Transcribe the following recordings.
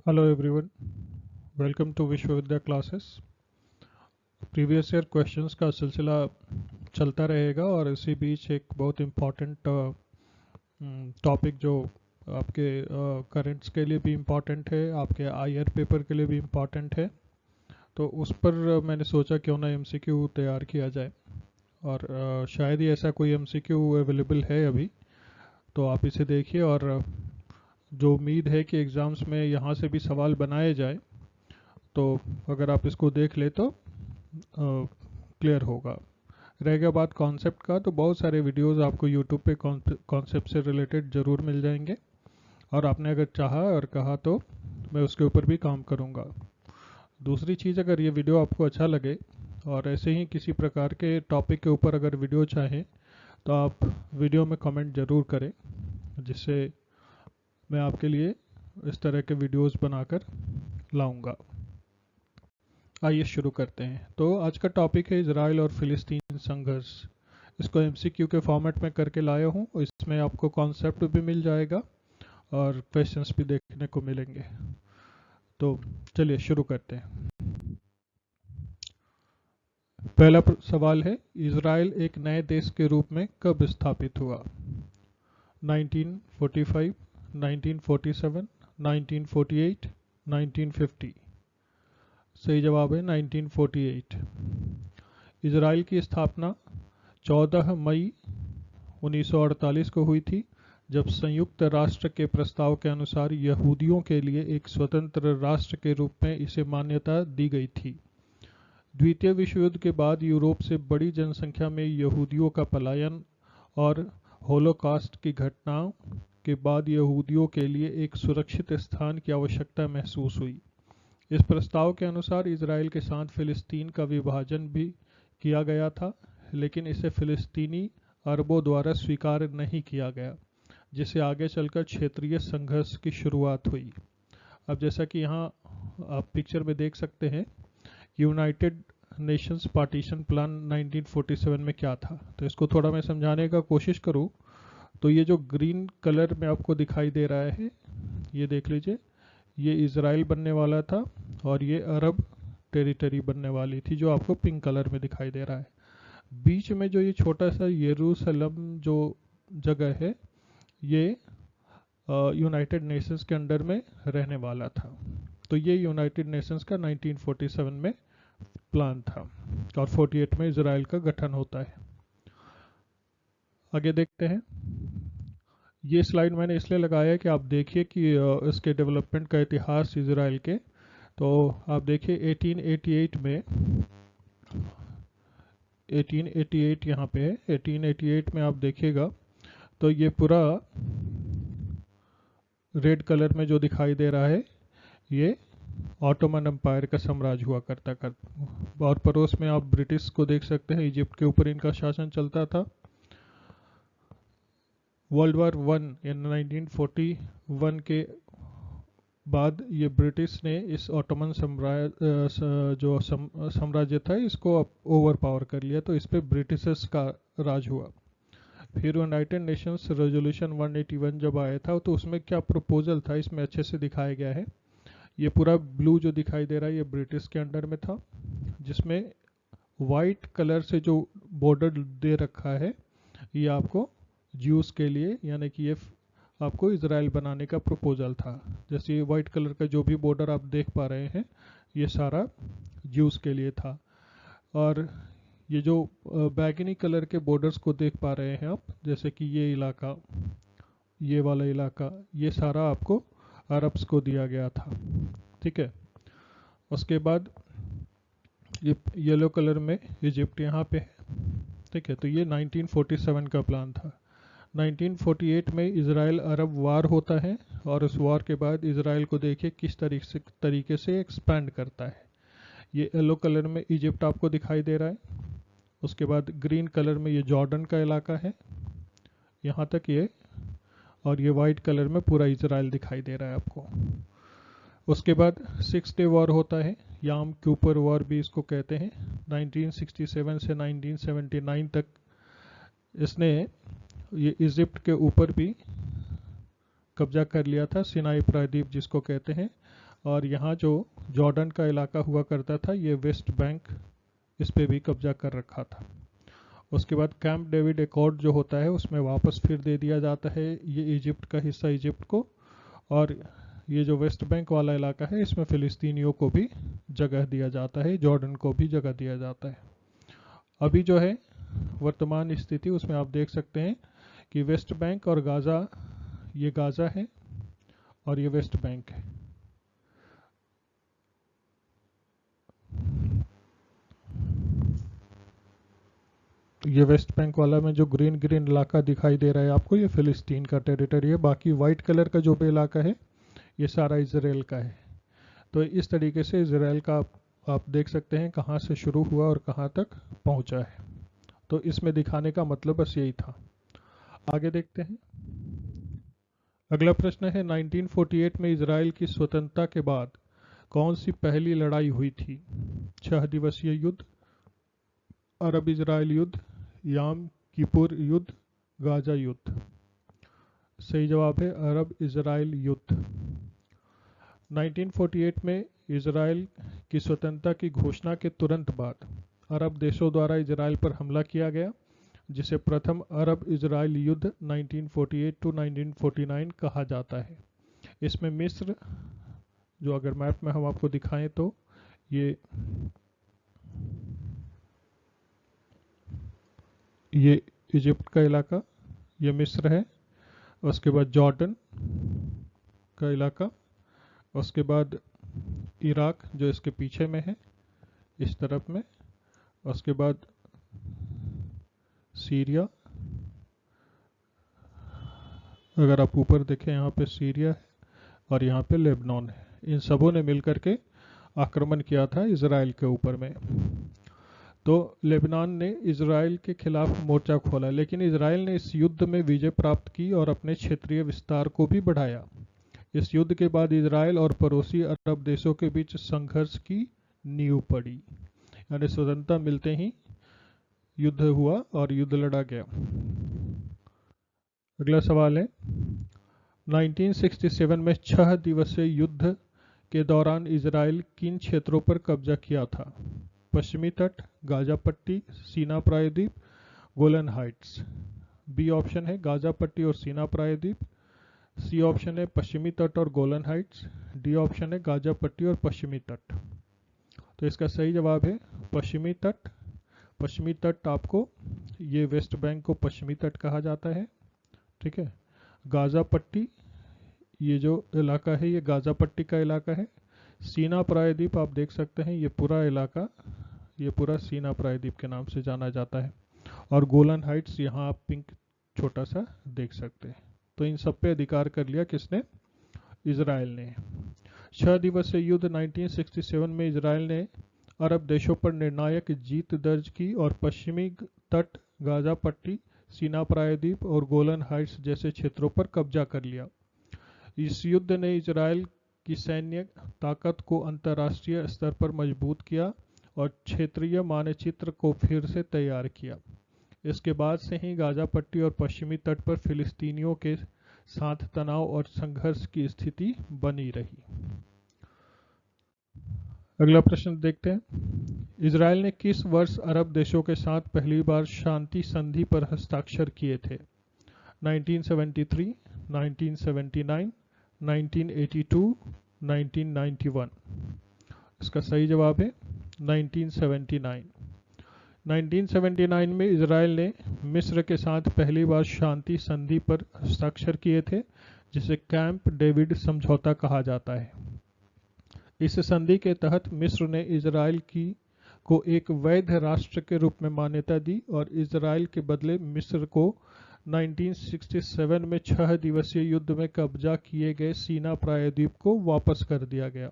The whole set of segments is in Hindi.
Hello everyone, welcome to Vishwavidya classes. Previous year questions का सिलसिला चलता रहेगा और इसी बीच एक बहुत इम्पॉर्टेंट टॉपिक जो आपके करंट्स के लिए भी इम्पॉर्टेंट है, आपके आईआर पेपर के लिए भी इम्पॉर्टेंट है, तो उस पर मैंने सोचा क्यों ना एमसीक्यू तैयार किया जाए। और शायद ही ऐसा कोई एमसीक्यू अवेलेबल है अभी, तो आप इसे देखिए और जो उम्मीद है कि एग्ज़ाम्स में यहाँ से भी सवाल बनाए जाए, तो अगर आप इसको देख ले तो क्लियर होगा। रह गया बात कॉन्सेप्ट का, तो बहुत सारे वीडियोस आपको यूट्यूब पे कॉन्सेप्ट से रिलेटेड ज़रूर मिल जाएंगे, और आपने अगर चाहा और कहा तो मैं उसके ऊपर भी काम करूँगा। दूसरी चीज़, अगर ये वीडियो आपको अच्छा लगे और ऐसे ही किसी प्रकार के टॉपिक के ऊपर अगर वीडियो चाहें तो आप वीडियो में कमेंट ज़रूर करें, जिससे मैं आपके लिए इस तरह के वीडियोस बनाकर लाऊंगा। आइए शुरू करते हैं। तो आज का टॉपिक है इजराइल और फिलिस्तीन संघर्ष। इसको एमसीक्यू के फॉर्मेट में करके लाया हूँ। इसमें आपको कॉन्सेप्ट भी मिल जाएगा और क्वेश्चंस भी देखने को मिलेंगे। तो चलिए शुरू करते हैं। पहला सवाल है, इजराइल एक नए देश के रूप में कब स्थापित हुआ? 1945, 1947, 1948, 1950? सही जवाब है 1948। इजराइल की स्थापना 14 मई 1948 को हुई थी, जब संयुक्त राष्ट्र के प्रस्ताव के अनुसार यहूदियों के लिए एक स्वतंत्र राष्ट्र के रूप में इसे मान्यता दी गई थी। द्वितीय विश्व युद्ध के बाद यूरोप से बड़ी जनसंख्या में यहूदियों का पलायन और होलोकॉस्ट की घटनाओं के बाद यहूदियों के लिए एक सुरक्षित स्थान की आवश्यकता महसूस हुई। इस प्रस्ताव के अनुसार इजराइल के साथ फिलिस्तीन का विभाजन भी किया गया था, लेकिन इसे फिलिस्तीनी अरबों द्वारा स्वीकार नहीं किया गया, जिससे आगे चलकर क्षेत्रीय संघर्ष की शुरुआत हुई। अब जैसा कि यहाँ आप पिक्चर में देख सकते हैं, यूनाइटेड नेशंस पार्टीशन प्लान 1947 में क्या था, तो इसको थोड़ा मैं समझाने का कोशिश करूँ तो ये जो ग्रीन कलर में आपको दिखाई दे रहा है, ये देख लीजिए, ये इजराइल बनने वाला था और ये अरब टेरिटरी बनने वाली थी, जो आपको पिंक कलर में दिखाई दे रहा है। बीच में जो ये छोटा सा यरूशलेम जो जगह है, ये यूनाइटेड नेशंस के अंडर में रहने वाला था। तो ये यूनाइटेड नेशंस का 1947 में प्लान था और 48 में इजराइल का गठन होता है। आगे देखते हैं। ये स्लाइड मैंने इसलिए लगाया है कि आप देखिए कि इसके डेवलपमेंट का इतिहास इजराइल के, तो आप देखिए 1888 यहाँ पे है। 1888 में आप देखिएगा तो ये पूरा रेड कलर में जो दिखाई दे रहा है, ये ऑटोमन एम्पायर का साम्राज्य हुआ करता और पड़ोस में आप ब्रिटिश को देख सकते हैं, इजिप्ट के ऊपर इनका शासन चलता था। वर्ल्ड वार 1 इन 1941 के बाद ये ब्रिटिश ने इस ऑटोमन जो साम्राज्य था, इसको ओवर पावर कर लिया, तो इस पे ब्रिटिशर्स का राज हुआ। फिर यूनाइटेड नेशंस रेजोल्यूशन 181 जब आया था, तो उसमें क्या प्रपोजल था, इसमें अच्छे से दिखाया गया है। ये पूरा ब्लू जो दिखाई दे रहा है, ये ब्रिटिश के अंडर में था, जिसमें वाइट कलर से जो बॉर्डर दे रखा है, ये आपको ज्यूस के लिए, यानी कि ये आपको इजराइल बनाने का प्रपोजल था। जैसे ये वाइट कलर का जो भी बॉर्डर आप देख पा रहे हैं, ये सारा ज्यूस के लिए था। और ये जो बैगनी कलर के बॉर्डर्स को देख पा रहे हैं आप, जैसे कि ये इलाका, ये वाला इलाका, ये सारा आपको अरब्स को दिया गया था। ठीक है। उसके बाद ये येलो कलर में इजिप्ट यहाँ पे है। ठीक है। तो ये 1947 का प्लान था। 1948 में इजराइल अरब वार होता है, और उस वार के बाद इजराइल को देखिए किस तरीके से एक्सपैंड करता है। ये येलो कलर में इजिप्ट आपको दिखाई दे रहा है। उसके बाद ग्रीन कलर में ये जॉर्डन का इलाका है, यहाँ तक ये, और ये वाइट कलर में पूरा इजराइल दिखाई दे रहा है आपको। उसके बाद 6 डे वॉर होता है, याम क्यूपर वॉर भी इसको कहते हैं। 1967 से 1979 तक इसने ये इजिप्ट के ऊपर भी कब्जा कर लिया था, सिनाई प्रायद्वीप जिसको कहते हैं, और यहाँ जो जॉर्डन का इलाका हुआ करता था, ये वेस्ट बैंक, इस पे भी कब्जा कर रखा था। उसके बाद कैंप डेविड एकॉर्ड जो होता है उसमें वापस फिर दे दिया जाता है ये इजिप्ट का हिस्सा इजिप्ट को, और ये जो वेस्ट बैंक वाला इलाका है इसमें फिलिस्तीनियों को भी जगह दिया जाता है, जॉर्डन को भी जगह दिया जाता है। अभी जो है वर्तमान स्थिति उसमें आप देख सकते हैं कि वेस्ट बैंक और गाज़ा, ये गाज़ा है और ये वेस्ट बैंक है। ये वेस्ट बैंक वाला में जो ग्रीन ग्रीन इलाका दिखाई दे रहा है आपको, ये फिलिस्तीन का टेरिटरी है। बाकी वाइट कलर का जो भी इलाका है ये सारा इजराइल का है। तो इस तरीके से इजराइल का आप देख सकते हैं कहाँ से शुरू हुआ और कहाँ तक पहुँचा है। तो इसमें दिखाने का मतलब बस यही था। आगे देखते हैं। अगला प्रश्न है 1948 में इजराइल की स्वतंत्रता के बाद कौन सी पहली लड़ाई हुई थी? 6 दिवसीय युद्ध, अरब इजराइल युद्ध, याम किपुर युद्ध, गाजा युद्ध। सही जवाब है अरब इजराइल युद्ध। 1948 में इजराइल की स्वतंत्रता की घोषणा के तुरंत बाद अरब देशों द्वारा इजराइल पर हमला किया गया, जिसे प्रथम अरब इजराइल युद्ध 1948 टू 1949 कहा जाता है। इसमें मिस्र, जो अगर मैप में हम आपको दिखाएं तो ये इजिप्ट का इलाका, ये मिस्र है। उसके बाद जॉर्डन का इलाका, उसके बाद इराक जो इसके पीछे में है इस तरफ में, उसके बाद सीरिया, अगर आप ऊपर देखें यहाँ पे सीरिया है और यहाँ पे लेबनान है। इन सबों ने मिलकर के आक्रमण किया था इजराइल के ऊपर में। तो लेबनान ने इजराइल के खिलाफ मोर्चा खोला, लेकिन इजराइल ने इस युद्ध में विजय प्राप्त की और अपने क्षेत्रीय विस्तार को भी बढ़ाया। इस युद्ध के बाद इजराइल और पड़ोसी अरब देशों के बीच संघर्ष की नींव पड़ी, यानी स्वतंत्रता मिलते ही युद्ध हुआ और युद्ध लड़ा गया। अगला सवाल है 1967 में 6 दिवसीय युद्ध के दौरान इजराइल किन क्षेत्रों पर कब्जा किया था? पश्चिमी तट, गाजा पट्टी, सीना प्रायद्वीप, गोलन हाइट्स। बी ऑप्शन है गाजा पट्टी और सीना प्रायद्वीप, सी ऑप्शन है पश्चिमी तट और गोलन हाइट्स, डी ऑप्शन है गाजा पट्टी और पश्चिमी तट। तो इसका सही जवाब है पश्चिमी तट। पश्चिमी तट आपको, ये वेस्ट बैंक को पश्चिमी तट कहा जाता है, ठीक है। गाजा पट्टी, ये जो इलाका है ये गाजा पट्टी का इलाका है। सीना प्रायद्वीप आप देख सकते हैं, ये पूरा इलाका, ये पूरा सीना प्रायद्वीप के नाम से जाना जाता है। और गोलन हाइट्स यहाँ आप पिंक छोटा सा देख सकते हैं। तो इन सब पे अधिकार कर लिया किसने? इजराइल ने। 6 दिवसीय युद्ध 1967 में इजराइल ने अरब देशों पर निर्णायक जीत दर्ज की और पश्चिमी तट, गाजा पट्टी, सीना प्रायद्वीप और गोलन हाइट्स जैसे क्षेत्रों पर कब्जा कर लिया। इस युद्ध ने इजराइल की सैन्य ताकत को अंतर्राष्ट्रीय स्तर पर मजबूत किया और क्षेत्रीय मानचित्र को फिर से तैयार किया। इसके बाद से ही गाजा पट्टी और पश्चिमी तट पर फिलिस्तीनियों के साथ तनाव और संघर्ष की स्थिति बनी रही। अगला प्रश्न देखते हैं। इजराइल ने किस वर्ष अरब देशों के साथ पहली बार शांति संधि पर हस्ताक्षर किए थे? 1973, 1979, 1982, 1991। इसका सही जवाब है 1979। 1979 में इजराइल ने मिस्र के साथ पहली बार शांति संधि पर हस्ताक्षर किए थे, जिसे कैंप डेविड समझौता कहा जाता है। इस संधि के तहत मिस्र ने इजराइल को एक वैध राष्ट्र के रूप में मान्यता दी और इजराइल के बदले मिस्र को 1967 में 6 दिवसीय युद्ध में कब्जा किए गए सीना प्रायद्वीप को वापस कर दिया गया।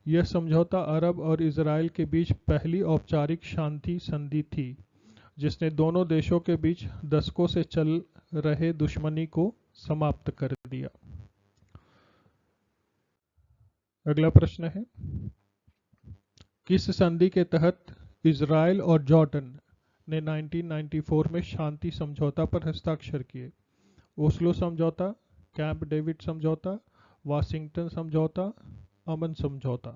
यह समझौता अरब और इजराइल के बीच पहली औपचारिक शांति संधि थी, जिसने दोनों देशों के बीच दशकों से चल रहे दुश्मनी को समाप्त कर दिया। अगला प्रश्न है, किस संधि के तहत इजराइल और जॉर्डन ने 1994 में शांति समझौता पर हस्ताक्षर किए? ओस्लो समझौता, कैंप डेविड समझौता, वाशिंगटन समझौता, अमन समझौता?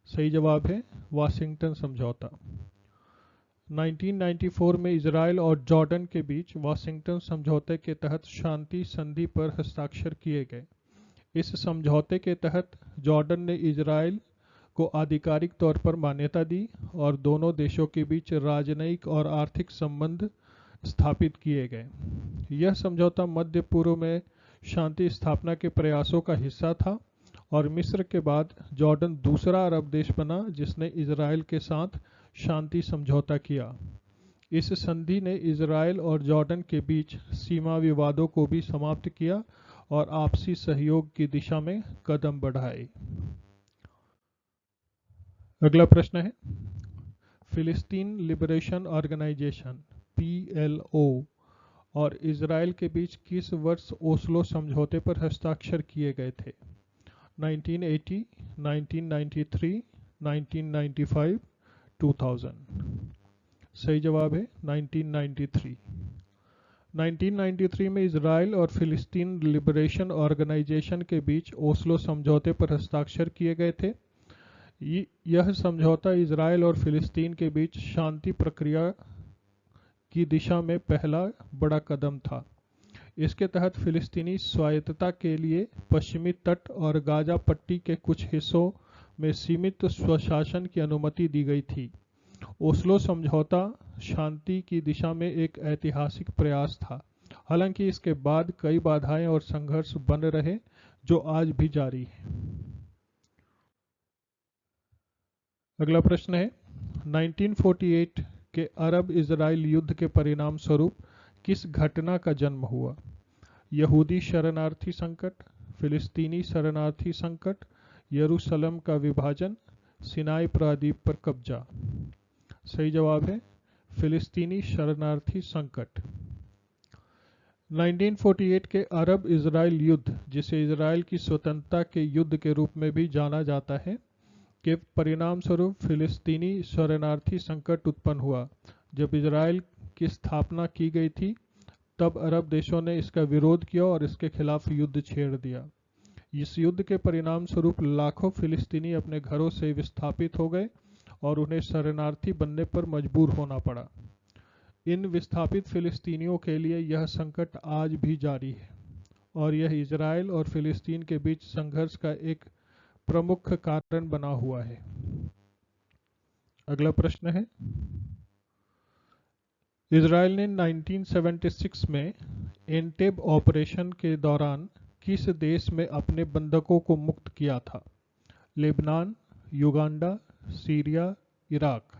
सही जवाब है वाशिंगटन समझौता। 1994 में इजराइल और जॉर्डन के बीच वाशिंगटन समझौते के तहत शांति संधि पर हस्ताक्षर किए गए। इस समझौते के तहत जॉर्डन ने इजराइल को आधिकारिक तौर पर मान्यता दी और दोनों देशों के बीच राजनयिक और आर्थिक संबंध स्थापित किए गए। यह समझौता मध्य पूर्व में शांति स्थापना के प्रयासों का हिस्सा था और मिस्र के बाद जॉर्डन दूसरा अरब देश बना जिसने इजराइल के साथ शांति समझौता किया। इस संधि ने इजराइल और जॉर्डन के बीच सीमा विवादों को भी समाप्त किया और आपसी सहयोग की दिशा में कदम बढ़ाए। अगला प्रश्न है, फिलिस्तीन लिबरेशन ऑर्गेनाइजेशन PLO और इजराइल के बीच किस वर्ष ओस्लो समझौते पर हस्ताक्षर किए गए थे? 1980, 1993, 1995, 2000। सही जवाब है 1993। 1993 में इजराइल और फिलिस्तीन लिबरेशन ऑर्गेनाइजेशन के बीच ओस्लो समझौते पर हस्ताक्षर किए गए थे। यह समझौता इजराइल और फिलिस्तीन के बीच शांति प्रक्रिया की दिशा में पहला बड़ा कदम था। इसके तहत फिलिस्तीनी स्वायत्तता के लिए पश्चिमी तट और गाजा पट्टी के कुछ हिस्सों में सीमित स्वशासन की अनुमति दी गई थी। ओस्लो समझौता शांति की दिशा में एक ऐतिहासिक प्रयास था, हालांकि इसके बाद कई बाधाएं और संघर्ष बन रहे जो आज भी जारी है। अगला प्रश्न है, 1948 के अरब इजराइल युद्ध के परिणाम स्वरूप किस घटना का जन्म हुआ? यहूदी शरणार्थी संकट, फिलिस्तीनी शरणार्थी संकट, यरूशलेम का विभाजन, सिनाई प्रायद्वीप पर कब्जा। सही जवाब है फिलिस्तीनी शरणार्थी संकट। 1948 के अरब इजराइल युद्ध, जिसे इजराइल की स्वतंत्रता के युद्ध के रूप में भी जाना जाता है, के परिणाम स्वरूप फिलिस्तीनी शरणार्थी संकट उत्पन्न हुआ। जब इजराइल की स्थापना की गई थी तब अरब देशों ने इसका विरोध किया और इसके खिलाफ युद्ध छेड़ दिया। इस युद्ध के परिणाम स्वरूप लाखों फिलिस्तीनी अपने घरों से विस्थापित हो गए और उन्हें शरणार्थी बनने पर मजबूर होना पड़ा। इन विस्थापित फिलिस्तीनियों के लिए यह संकट आज भी जारी है और यह इजराइल और फिलिस्तीन के बीच संघर्ष का एक प्रमुख कारण बना हुआ है। अगला प्रश्न है, इजराइल ने 1976 में एंटेब ऑपरेशन के दौरान किस देश में अपने बंधकों को मुक्त किया था? Lebanon, Uganda, Syria, Iraq.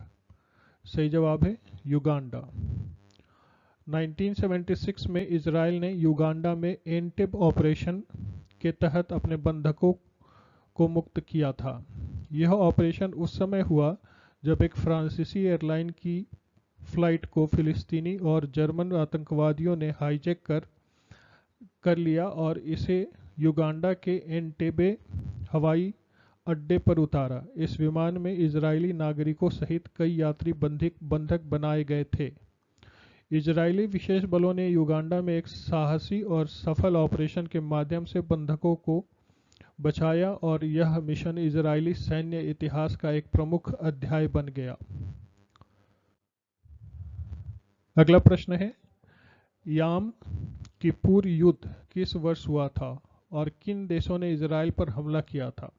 सही जवाब है युगांडा। 1976 में इजराइल ने युगांडा में एंटेब ऑपरेशन के तहत अपने बंधकों को मुक्त किया था। यह ऑपरेशन उस समय हुआ जब एक फ्रांसीसी एयरलाइन की फ्लाइट को फिलिस्तीनी और जर्मन आतंकवादियों ने हाईजैक कर लिया और इसे युगांडा के एंटेबे हवाई अड्डे पर उतारा। इस विमान में इजरायली नागरिकों सहित कई यात्री बंधक बनाए गए थे। इजरायली विशेष बलों ने युगांडा में एक साहसी और सफल ऑपरेशन के माध्यम से बंधकों को बचाया और यह मिशन इजरायली सैन्य इतिहास का एक प्रमुख अध्याय बन गया। अगला प्रश्न है, याम किपुर युद्ध किस वर्ष हुआ था और किन देशों ने इजराइल पर हमला किया था?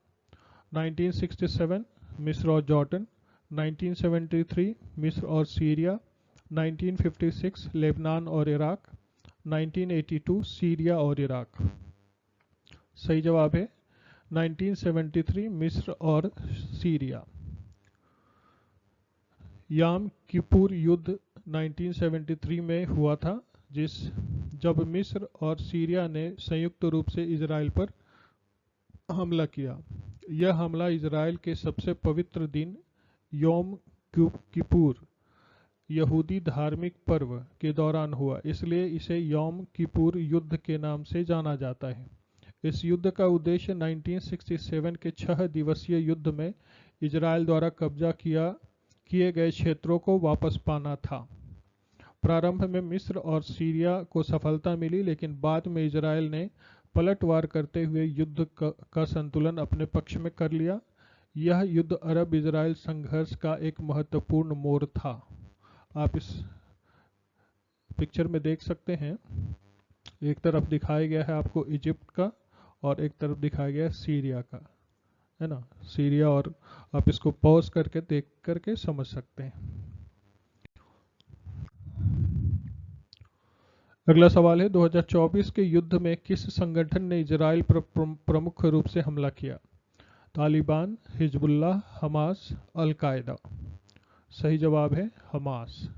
1967 मिस्र और जॉर्डन, 1973 मिस्र और सीरिया, 1956 लेबनान और इराक, 1982 सीरिया और इराक। सही जवाब है 1973 मिस्र और सीरिया। याम किपुर युद्ध 1973 में हुआ था जब मिस्र और सीरिया ने संयुक्त रूप से इजराइल पर हमला किया। यह हमला इजराइल के सबसे पवित्र दिन योम किपुर यहूदी धार्मिक पर्व के दौरान हुआ, इसलिए इसे योम किपुर युद्ध के नाम से जाना जाता है। इस युद्ध का उद्देश्य 1967 के 6 दिवसीय युद्ध में इजराइल द्वारा कब्जा किए गए क्षेत्रों को वापस पाना था। प्रारंभ में मिस्र और सीरिया को सफलता मिली, लेकिन बाद में इजराइल ने पलटवार करते हुए युद्ध का संतुलन अपने पक्ष में कर लिया। यह युद्ध अरब इजराइल संघर्ष का एक महत्वपूर्ण मोड़ था। आप इस पिक्चर में देख सकते हैं, एक तरफ दिखाया गया है आपको इजिप्ट का और एक तरफ दिखाया गया है सीरिया का, है ना, सीरिया। और आप इसको पॉज करके देख करके समझ सकते हैं। अगला सवाल है, 2024 के युद्ध में किस संगठन ने इजराइल पर प्रमुख रूप से हमला किया? Taliban, Hezbollah, Hamas, al Qaeda. सही जवाब है हमास।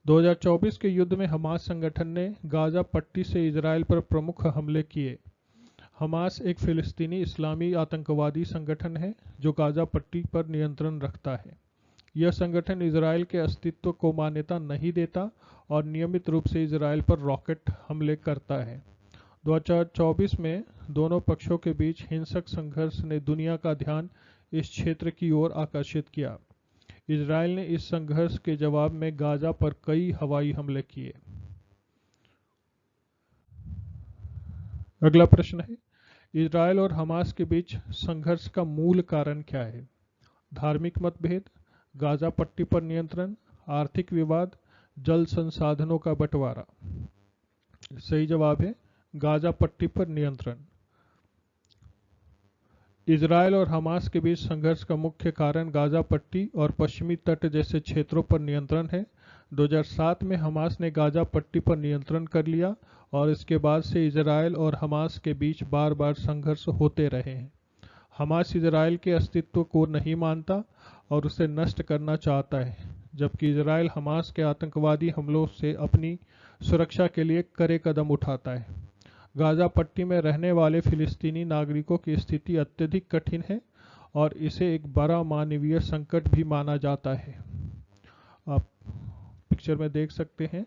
2024 के युद्ध में हमास संगठन ने गाजा पट्टी से इजराइल पर प्रमुख हमले किए। हमास एक फिलिस्तीनी इस्लामी आतंकवादी संगठन है जो गाजा पट्टी पर नियंत्रण रखता है। यह संगठन इजराइल के अस्तित्व को मान्यता नहीं देता और नियमित रूप से इजराइल पर रॉकेट हमले करता है। 2024 में दोनों पक्षों के बीच हिंसक संघर्ष ने दुनिया का ध्यान इस क्षेत्र की ओर आकर्षित किया। इजराइल ने इस संघर्ष के जवाब में गाजा पर कई हवाई हमले किए। अगला प्रश्न है, इजराइल और हमास के बीच संघर्ष का मूल कारण क्या है? धार्मिक मतभेद, गाजा पट्टी पर नियंत्रण, आर्थिक विवाद, जल संसाधनों का बंटवारा। सही जवाब है गाजा पट्टी पर नियंत्रण। इजराइल और हमास के बीच संघर्ष का मुख्य कारण गाजा पट्टी और पश्चिमी तट जैसे क्षेत्रों पर नियंत्रण है। 2007 में हमास ने गाजा पट्टी पर नियंत्रण कर लिया और इसके बाद से इजराइल और हमास के बीच बार बार संघर्ष होते रहे हैं। हमास इजराइल के अस्तित्व को नहीं मानता और उसे नष्ट करना चाहता है, जबकि इजराइल हमास के आतंकवादी हमलों से अपनी सुरक्षा के लिए कड़े कदम उठाता है। गाजा पट्टी में रहने वाले फिलिस्तीनी नागरिकों की स्थिति अत्यधिक कठिन है और इसे एक बड़ा मानवीय संकट भी माना जाता है। आप पिक्चर में देख सकते हैं,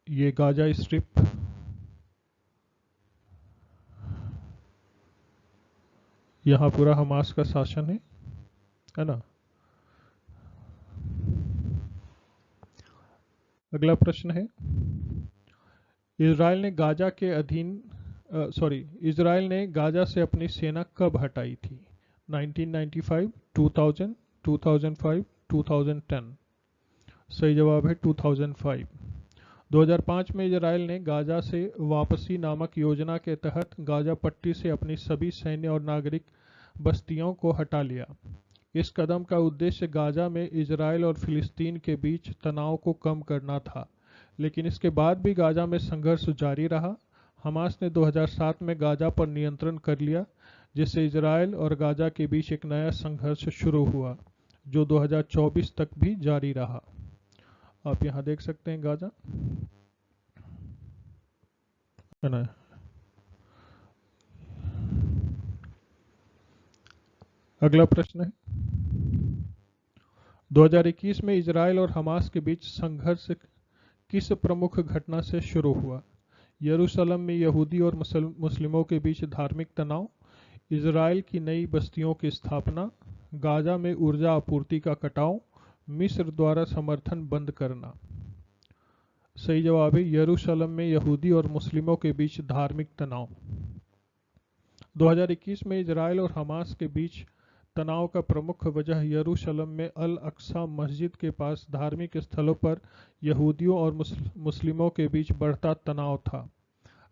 ये गाजा स्ट्रिप, यहाँ पूरा हमास का शासन है ना। अगला प्रश्न है, इजराइल ने गाजा से अपनी सेना कब हटाई थी? 1995, 2000, 2005, 2010। सही जवाब है 2005। 2005 में इजराइल ने गाजा से वापसी नामक योजना के तहत गाजा पट्टी से अपनी सभी सैन्य और नागरिक बस्तियों को हटा लिया। इस कदम का उद्देश्य गाजा में इजराइल और फिलिस्तीन के बीच तनाव को कम करना था, लेकिन इसके बाद भी गाजा में संघर्ष जारी रहा। हमास ने 2007 में गाजा पर नियंत्रण कर लिया, जिससे इजराइल और गाजा के बीच एक नया संघर्ष शुरू हुआ जो 2024 तक भी जारी रहा। आप यहाँ देख सकते हैं गाजा, है ना। अगला प्रश्न है, 2021 में इजराइल और हमास के बीच संघर्ष किस प्रमुख घटना से शुरू हुआ? यरूशलेम में यहूदी और मुस्लिमों के बीच धार्मिक तनाव, इजराइल की नई बस्तियों की स्थापना, गाजा में ऊर्जा आपूर्ति का कटाव, मिस्र द्वारा समर्थन बंद करना। सही जवाब है यरूशलेम में यहूदी और मुस्लिमों के बीच धार्मिक तनाव। 2021 में इजराइल और हमास के बीच तनाव का प्रमुख वजह यरूशलेम में अल अक्सा मस्जिद के पास धार्मिक स्थलों पर यहूदियों और मुस्लिमों के बीच बढ़ता तनाव था।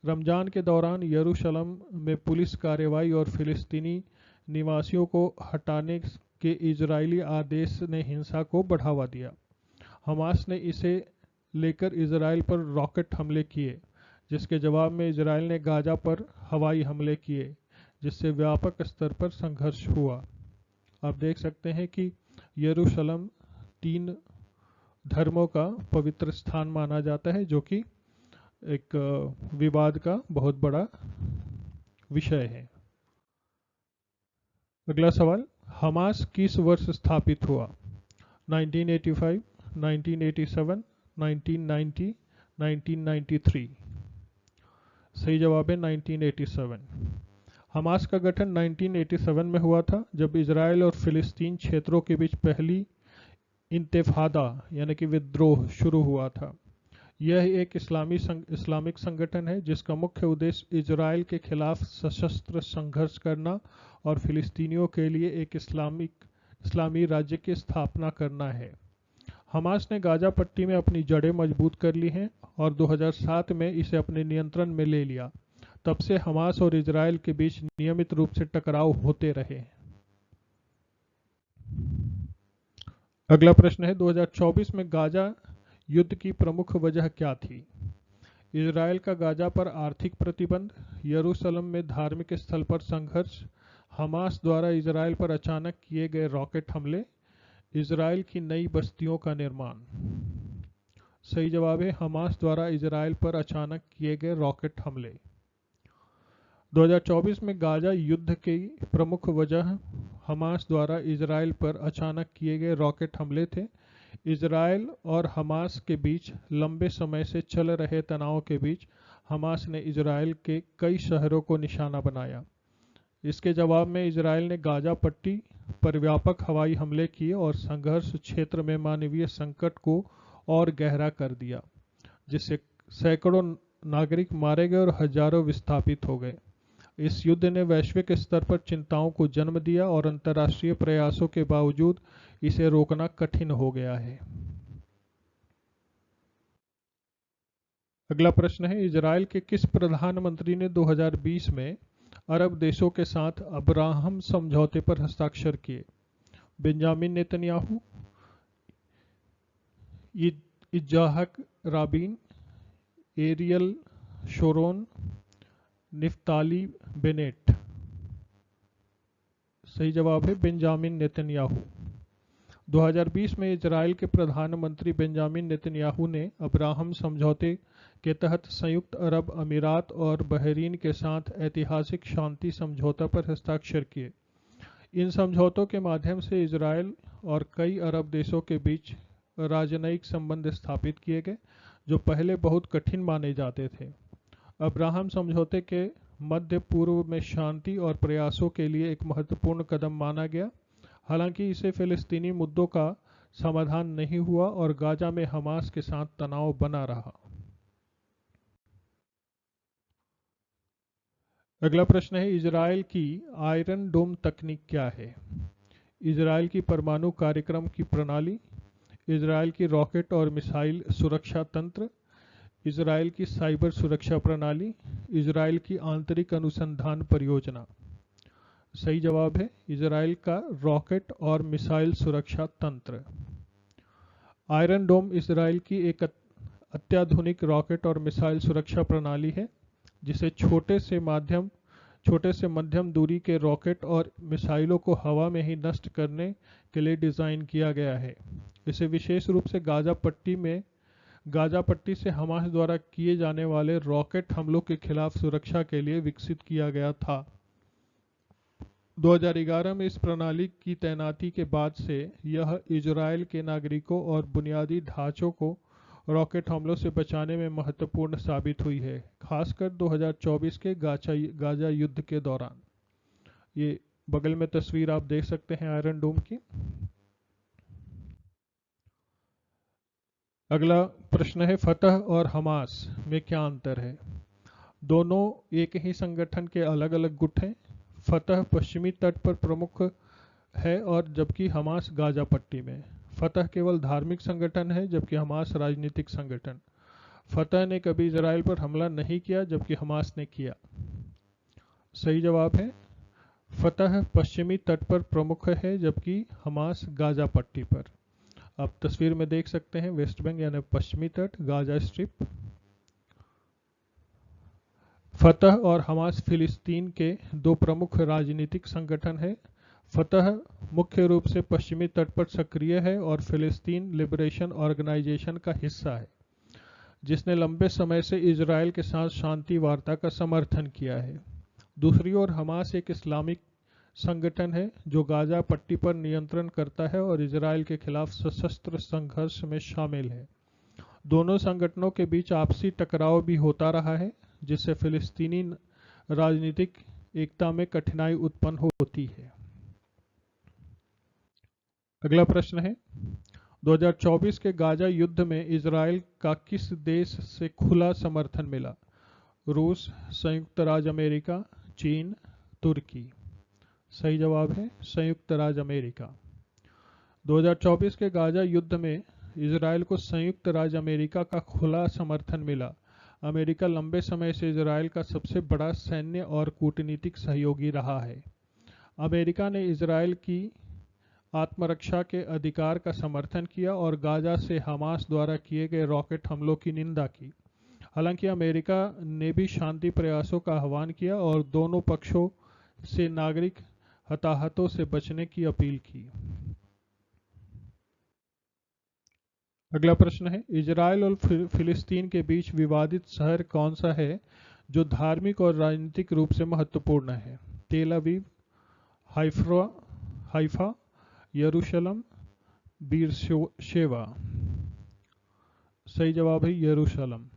रमजान के दौरान यरूशलेम में पुलिस कार्रवाई और फिलिस्तीनी निवासियों को हटाने के इजरायली आदेश ने हिंसा को बढ़ावा दिया। हमास ने इसे लेकर इजराइल पर रॉकेट हमले किए, जिसके जवाब में इजराइल ने गाजा पर हवाई हमले किए, जिससे व्यापक स्तर पर संघर्ष हुआ। आप देख सकते हैं कि यरूशलेम 3 धर्मों का पवित्र स्थान माना जाता है, जो कि एक विवाद का बहुत बड़ा विषय है। अगला सवाल, हमास किस वर्ष स्थापित हुआ? 1985, 1987, 1990, 1993। सही जवाब है 1987। हमास का गठन 1987 में हुआ था, जब इजराइल और फिलिस्तीन क्षेत्रों के बीच पहली इंतिफादा यानी कि विद्रोह शुरू हुआ था। यह एक इस्लामिक संगठन है जिसका मुख्य उद्देश्य इजराइल के खिलाफ सशस्त्र संघर्ष करना और फिलिस्तीनियों के लिए एक इस्लामी राज्य की स्थापना करना है। हमास ने गाजा पट्टी में अपनी जड़ें मजबूत कर ली हैं और 2007 में इसे अपने नियंत्रण में ले लिया। तब से हमास और इजराइल के बीच नियमित रूप से टकराव होते रहे। अगला प्रश्न है 2024 में गाजा युद्ध की प्रमुख वजह क्या थी? इजराइल का गाजा पर आर्थिक प्रतिबंध, यरूशलेम में धार्मिक स्थल पर संघर्ष, हमास द्वारा इजराइल पर अचानक किए गए रॉकेट हमले, इजराइल की नई बस्तियों का निर्माण। सही जवाब है हमास द्वारा इजराइल पर अचानक किए गए रॉकेट हमले। 2024 में गाजा युद्ध की प्रमुख वजह हमास द्वारा इजराइल पर अचानक किए गए रॉकेट हमले थे। इजराइल और हमास के बीच लंबे समय से चल रहे तनाव के बीच हमास ने इजराइल के कई शहरों को निशाना बनाया। इसके जवाब में इजराइल ने गाजा पट्टी पर व्यापक हवाई हमले किए और संघर्ष क्षेत्र में मानवीय संकट को और गहरा कर दिया, जिससे सैकड़ों नागरिक मारे गए और हजारों विस्थापित हो गए। इस युद्ध ने वैश्विक स्तर पर चिंताओं को जन्म दिया और अंतर्राष्ट्रीय प्रयासों के बावजूद इसे रोकना कठिन हो गया है। अगला प्रश्न है इजराइल के किस प्रधानमंत्री ने 2020 में अरब देशों के साथ अब्राहम समझौते पर हस्ताक्षर किए? Benjamin Netanyahu, Yitzhak Rabin, Ariel Sharon, Naftali Bennett. सही जवाब है बेंजामिन नेतन्याहू। 2020 में इजराइल के प्रधानमंत्री बेंजामिन नेतन्याहू ने अब्राहम समझौते के तहत संयुक्त अरब अमीरात और बहरीन के साथ ऐतिहासिक शांति समझौता पर हस्ताक्षर किए। इन समझौतों के माध्यम से इजराइल और कई अरब देशों के बीच राजनयिक संबंध स्थापित किए गए, जो पहले बहुत कठिन माने जाते थे। अब्राहम समझौते के मध्य पूर्व में शांति और प्रयासों के लिए एक महत्वपूर्ण कदम माना गया। हालांकि इसे फिलिस्तीनी मुद्दों का समाधान नहीं हुआ और गाजा में हमास के साथ तनाव बना रहा। अगला प्रश्न है इजराइल की आयरन डोम तकनीक क्या है? इजराइल की परमाणु कार्यक्रम की प्रणाली, इजराइल की रॉकेट और मिसाइल सुरक्षा तंत्र, इजराइल की साइबर सुरक्षा प्रणाली, इजराइल की आंतरिक अनुसंधान परियोजना। सही जवाब है इजराइल का रॉकेट और मिसाइल सुरक्षा तंत्र। आयरन डोम इजराइल की एक अत्याधुनिक रॉकेट और मिसाइल सुरक्षा प्रणाली है, जिसे छोटे से मध्यम दूरी के रॉकेट और मिसाइलों को हवा में ही नष्ट करने के लिए डिज़ाइन किया गया है। इसे विशेष रूप से गाजा पट्टी से हमास द्वारा किए जाने वाले रॉकेट हमलों के खिलाफ सुरक्षा के लिए विकसित किया गया था। 2011 में इस प्रणाली की तैनाती के बाद से यह इजराइल के नागरिकों और बुनियादी ढांचों को रॉकेट हमलों से बचाने में महत्वपूर्ण साबित हुई है, खासकर 2024 के गाजा युद्ध के दौरान। ये बगल में तस्वीर आप देख सकते हैं आयरन डोम की। अगला प्रश्न है फतह और हमास में क्या अंतर है? दोनों एक ही संगठन के अलग अलग गुट हैं। फतह पश्चिमी तट पर प्रमुख है और जबकि हमास गाजा पट्टी में। फतह केवल धार्मिक संगठन है जबकि हमास राजनीतिक संगठन। फतह ने कभी इजराइल पर हमला नहीं किया जबकि हमास ने किया। सही जवाब है फतह पश्चिमी तट पर प्रमुख है जबकि हमास गाजा पट्टी पर। आप तस्वीर में देख सकते हैं वेस्ट बैंक यानी पश्चिमी तट, गाजा स्ट्रिप। फतह और हमास फिलिस्तीन के दो प्रमुख राजनीतिक संगठन हैं। फतह मुख्य रूप से पश्चिमी तट पर सक्रिय है और फिलिस्तीन लिबरेशन ऑर्गेनाइजेशन का हिस्सा है, जिसने लंबे समय से इजराइल के साथ शांति वार्ता का समर्थन किया है। दूसरी ओर हमास एक इस्लामिक संगठन है जो गाजा पट्टी पर नियंत्रण करता है और इजराइल के खिलाफ सशस्त्र संघर्ष में शामिल है। दोनों संगठनों के बीच आपसी टकराव भी होता रहा है, जिससे फिलिस्तीनी राजनीतिक एकता में कठिनाई उत्पन्न होती है। अगला प्रश्न है 2024 के गाजा युद्ध में इजराइल का किस देश से खुला समर्थन मिला? रूस, संयुक्त राज्य अमेरिका, चीन, तुर्की। सही जवाब है संयुक्त राज्य अमेरिका। 2024 के गाजा युद्ध में इजराइल को संयुक्त राज्य अमेरिका का खुला समर्थन मिला। अमेरिका लंबे समय से इजराइल का सबसे बड़ा सैन्य और कूटनीतिक सहयोगी रहा है। अमेरिका ने इजराइल की आत्मरक्षा के अधिकार का समर्थन किया और गाजा से हमास द्वारा किए गए रॉकेट हमलों की निंदा की। हालांकि अमेरिका ने भी शांति प्रयासों का आह्वान किया और दोनों पक्षों से नागरिक हताहतों से बचने की अपील की। अगला प्रश्न है, इजराइल और फिलिस्तीन के बीच विवादित शहर कौन सा है जो धार्मिक और राजनीतिक रूप से महत्वपूर्ण है? तेल अवीव, हाइफा, यरूशलेम, बीरशेवा। सही जवाब है यरूशलेम।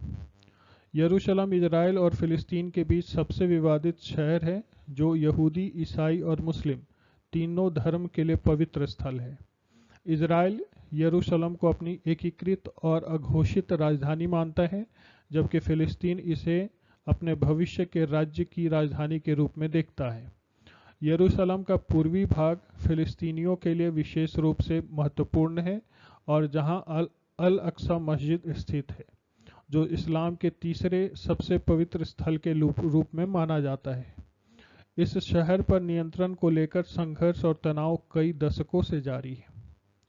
यरूशलेम इजराइल और फिलिस्तीन के बीच सबसे विवादित शहर है जो यहूदी, ईसाई और मुस्लिम तीनों धर्म के लिए पवित्र स्थल है। इजराइल यरूशलेम को अपनी एकीकृत और अघोषित राजधानी मानता है, जबकि फिलिस्तीन इसे अपने भविष्य के राज्य की राजधानी के रूप में देखता है। यरूशलेम का पूर्वी भाग फिलिस्तीनियों के लिए विशेष रूप से महत्वपूर्ण है और जहां अल अक्सा मस्जिद स्थित है, जो इस्लाम के तीसरे सबसे पवित्र स्थल के रूप में माना जाता है। इस शहर पर नियंत्रण को लेकर संघर्ष और तनाव कई दशकों से जारी है।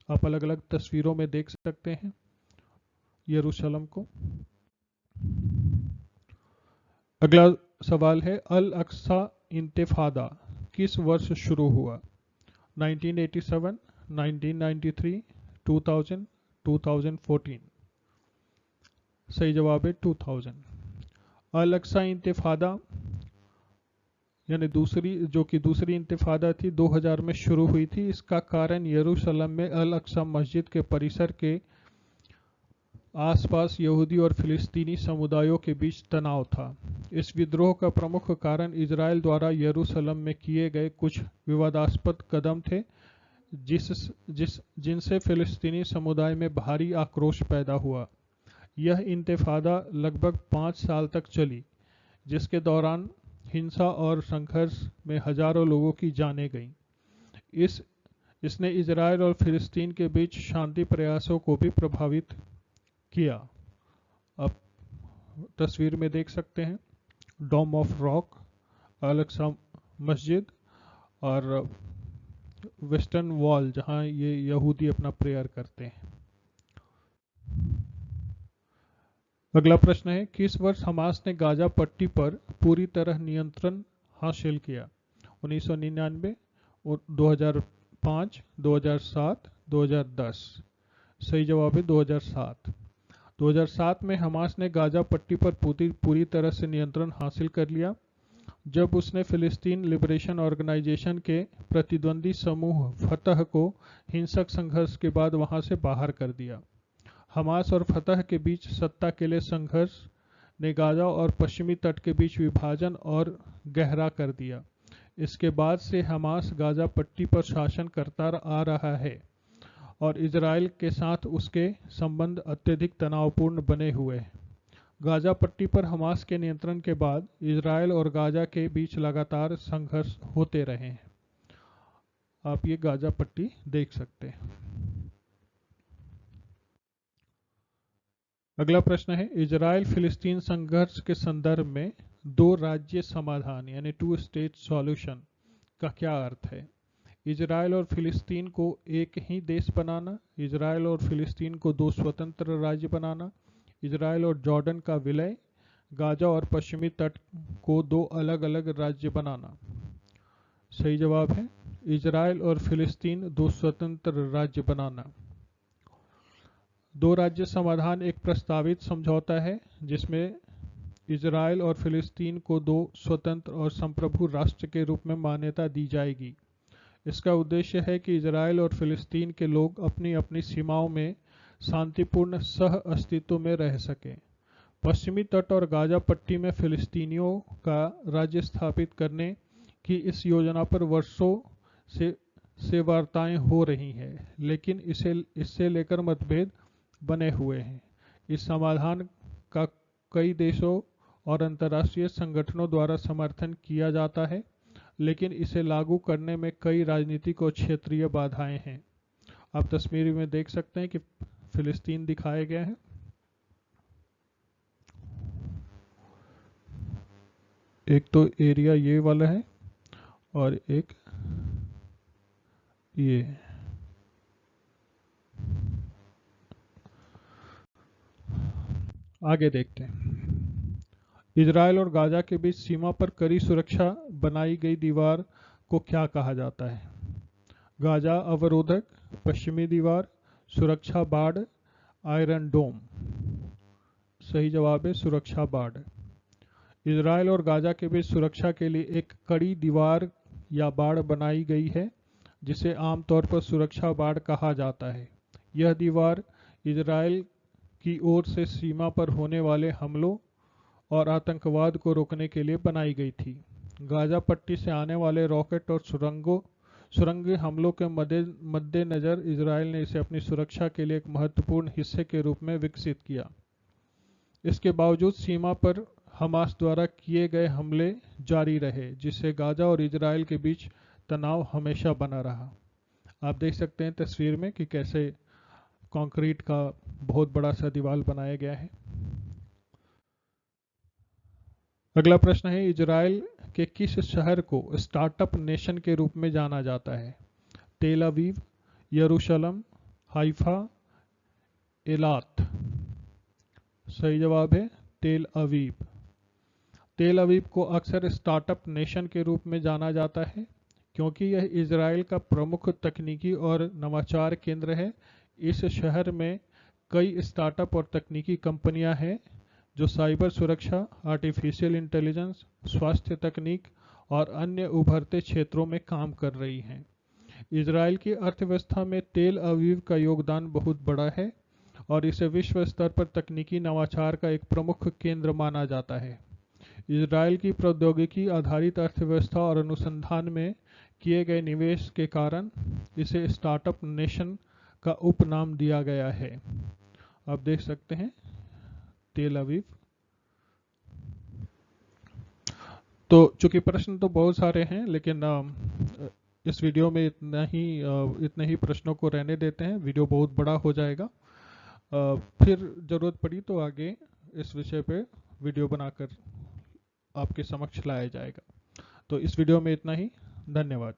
आप अलग अलग तस्वीरों में देख सकते हैं यरूशलेम को। अगला सवाल है, अल अक्सा इंतिफादा किस वर्ष शुरू हुआ? 1987, 1993, 2000, 2014। सही जवाब है 2000। अल अक्सा इंतिफादा यानी दूसरी इंतिफादा थी 2000 में शुरू हुई थी। इसका कारण यरूशलेम में अल अक्सा मस्जिद के परिसर के आसपास यहूदी और फिलिस्तीनी समुदायों के बीच तनाव था। इस विद्रोह का प्रमुख कारण इजराइल द्वारा यरूशलेम में किए गए कुछ विवादास्पद कदम थे, जिनसे फिलिस्तीनी समुदाय में भारी आक्रोश पैदा हुआ। यह इंतिफादा लगभग 5 साल तक चली, जिसके दौरान हिंसा और संघर्ष में हजारों लोगों की जानें गईं। इसने इजराइल और फिलिस्तीन के बीच शांति प्रयासों को भी प्रभावित किया। आप तस्वीर में देख सकते हैं डोम ऑफ रॉक, अल अक्सा मस्जिद और वेस्टर्न वॉल, जहां ये यहूदी अपना प्रेयर करते हैं। अगला प्रश्न है, किस वर्ष हमास ने गाजा पट्टी पर पूरी तरह नियंत्रण हासिल किया? 1999, 2005, 2007, 2010। सही जवाब है 2007। 2007 में हमास ने गाजा पट्टी पर पूरी तरह से नियंत्रण हासिल कर लिया, जब उसने फिलिस्तीन लिबरेशन ऑर्गेनाइजेशन के प्रतिद्वंदी समूह फतह को हिंसक संघर्ष के बाद वहां से बाहर कर दिया। हमास और फतह के बीच सत्ता के लिए संघर्ष ने गाजा और पश्चिमी तट के बीच विभाजन और गहरा कर दिया। इसके बाद से हमास गाजा पट्टी पर शासन करता आ रहा है और इजराइल के साथ उसके संबंध अत्यधिक तनावपूर्ण बने हुए हैं। गाजा पट्टी पर हमास के नियंत्रण के बाद इजराइल और गाजा के बीच लगातार संघर्ष होते रहे हैं। आप ये गाजा पट्टी देख सकते हैं। अगला प्रश्न है, इजराइल फिलिस्तीन संघर्ष के संदर्भ में दो राज्य समाधान यानी 2 स्टेट सॉल्यूशन का क्या अर्थ है? इजराइल और फिलिस्तीन को एक ही देश बनाना, इजराइल और फिलिस्तीन को 2 स्वतंत्र राज्य बनाना, इजराइल और जॉर्डन का विलय, गाजा और पश्चिमी तट को 2 अलग अलग राज्य बनाना। सही जवाब है इजराइल और फिलिस्तीन 2 स्वतंत्र राज्य बनाना। 2 राज्य समाधान एक प्रस्तावित समझौता है जिसमें इजराइल और फिलिस्तीन को 2 स्वतंत्र और संप्रभु राष्ट्र के रूप में मान्यता दी जाएगी। इसका उद्देश्य है कि इजराइल और फिलिस्तीन के लोग अपनी अपनी सीमाओं में शांतिपूर्ण सह अस्तित्व में रह सकें। पश्चिमी तट और गाजा पट्टी में फिलिस्तीनियों का राज्य स्थापित करने की इस योजना पर वर्षों से से वार्ताएं हो रही हैं, लेकिन इससे लेकर मतभेद बने हुए हैं। इस समाधान का कई देशों और अंतर्राष्ट्रीय संगठनों द्वारा समर्थन किया जाता है, लेकिन इसे लागू करने में कई राजनीतिक और क्षेत्रीय बाधाएं हैं। आप तस्वीर में देख सकते हैं कि फिलिस्तीन दिखाया गया है। एक तो एरिया ये वाला है और एक ये। आगे देखते हैं। इजराइल और गाजा के बीच सीमा पर कड़ी सुरक्षा बनाई गई दीवार को क्या कहा जाता है? गाजा अवरोधक, पश्चिमी दीवार, सुरक्षा बाड़, आयरन डोम। सही जवाब है सुरक्षा बाड़। इजराइल और गाजा के बीच सुरक्षा के लिए एक कड़ी दीवार या बाड़ बनाई गई है, जिसे आमतौर पर सुरक्षा बाड़ कहा जाता है। यह दीवार इजराइल की ओर से सीमा पर होने वाले हमलों और आतंकवाद को रोकने के लिए बनाई गई थी। गाजा पट्टी से आने वाले रॉकेट और सुरंगी हमलों के मद्देनजर इजराइल ने इसे अपनी सुरक्षा के लिए एक महत्वपूर्ण हिस्से के रूप में विकसित किया। इसके बावजूद सीमा पर हमास द्वारा किए गए हमले जारी रहे, जिससे गाजा और इजराइल के बीच तनाव हमेशा बना रहा। आप देख सकते हैं तस्वीर में कि कैसे कंक्रीट का बहुत बड़ा सा दीवार बनाया गया है। अगला प्रश्न है, इजराइल के किस शहर को स्टार्टअप नेशन के रूप में जाना जाता है? तेल अवीव, यरूशलेम, हाइफा, एलात। सही जवाब है तेल अवीव। तेल अवीव को अक्सर स्टार्टअप नेशन के रूप में जाना जाता है क्योंकि यह इजराइल का प्रमुख तकनीकी और नवाचार केंद्र है। इस शहर में कई स्टार्टअप और तकनीकी कंपनियां हैं जो साइबर सुरक्षा, आर्टिफिशियल इंटेलिजेंस, स्वास्थ्य तकनीक और अन्य उभरते क्षेत्रों में काम कर रही हैं। इजराइल की अर्थव्यवस्था में तेल अवीव का योगदान बहुत बड़ा है और इसे विश्व स्तर पर तकनीकी नवाचार का एक प्रमुख केंद्र माना जाता है। इजराइल की प्रौद्योगिकी आधारित अर्थव्यवस्था और अनुसंधान में किए गए निवेश के कारण इसे स्टार्टअप नेशन का उपनाम दिया गया है। आप देख सकते हैं तेल अवीव। तो चूंकि प्रश्न तो बहुत सारे हैं, लेकिन इस वीडियो में इतने ही प्रश्नों को रहने देते हैं। वीडियो बहुत बड़ा हो जाएगा। फिर जरूरत पड़ी तो आगे इस विषय पे वीडियो बनाकर आपके समक्ष लाया जाएगा। तो इस वीडियो में इतना ही। धन्यवाद।